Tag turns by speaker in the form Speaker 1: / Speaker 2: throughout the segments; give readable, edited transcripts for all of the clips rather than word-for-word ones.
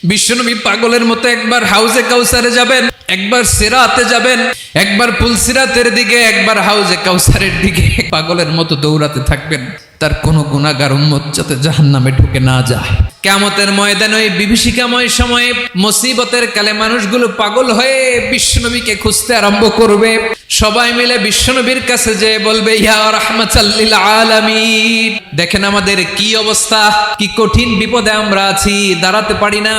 Speaker 1: বিশ্বনবী পাগলের মতো একবার হাউজে কাউসারে যাবেন, একবার সিরাতে যাবেন, একবার পুলসিরাতের দিকে, একবার হাউজে কাউসারের দিকে পাগলের মতো দৌড়াতে থাকবেন। তার কোনো গুনাহগার উম্মত যাতে জাহান্নামে ঢুকে না যায়। কিয়ামতের ময়দানে ওই বিভীষিকাময় সময়ে মুসিবতের কালে মানুষগুলো পাগল হয়ে বিশ্বনবীকে খুঁজতে আরম্ভ করবে। সবাই মিলে বিশ্বনবীর কাছে যেয়ে বলবে, ইয়া রাহমাতাল লিল আলামিন, দেখেন আমাদের কি অবস্থা, কি কঠিন বিপদে আমরা আছি, দাঁড়াতে পারি না,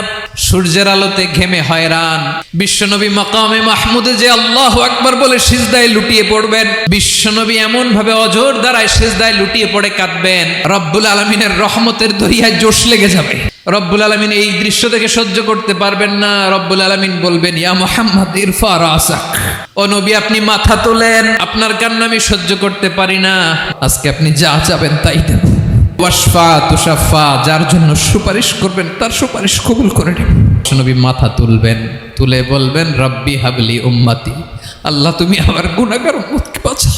Speaker 1: সূর্যের আলোতে ঘেমে হয়রান। বিশ্বনবী মাকামে মাহমুদে যে আল্লাহু আকবার বলে সিজদায় লুটিয়ে পড়বেন, বিশ্বনবী এমন ভাবে অজর দ্বারায় সিজদায় লুটিয়ে পড়ে কাঁদবেন, রব্বুল আলামিনের রহমতের দরিয়ায় জোশ লেগে যাবে। রব্বুল আলামিন এই দৃশ্য দেখে সহ্য করতে পারবেন না। রব্বুল আলামিন বলবেন, ইয়া মুহাম্মদ ইরফা রাসাক, ও নবী আপনি মাথা তোলেন, আপনার কান্না আমি সহ্য করতে পারি না, আজকে আপনি যা চাবেন তাই দেব। ওয়াশফা তুশাফা, যার জন্য সুপারিশ করবেন তার সুপারিশ কবুল করে নেবেন। নবী মাথা তুলবেন, তুলে বলবেন, রব্বি হাবলি উম্মতি, আল্লাহ তুমি আমার গুনাহগার উম্মতকে বাঁচাও।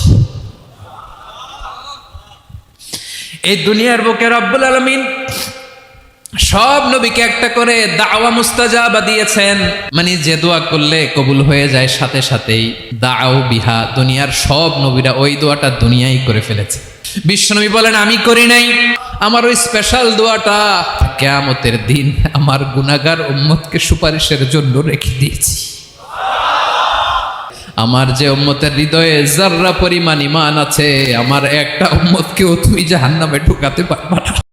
Speaker 1: এই দুনিয়ার বুকে রব্বুল আলামিন সব নবীকে একটা করে দাওয়া মুস্তাজাবা দিয়েছেন, মানে যে দোয়া করলে কবুল হয়ে যায় সাথে সাথেই দাও বিহা। দুনিয়ার সব নবীরা ওই দোয়াটা দুনিয়ায় করে ফেলেছে। বিশ্বনবী বলেন, আমি করি নাই, আমার ওই স্পেশাল দোয়াটা কিয়ামতের দিন আমার গুনাহগার উম্মতকে সুপারিশের জন্য রেখে দিয়েছি। আমার যে উম্মতের হৃদয়ে যাররা পরিমাণ ঈমান আছে, আমার একটা উম্মতকেও তুমি জাহান্নামে ঢুকাতে পারবে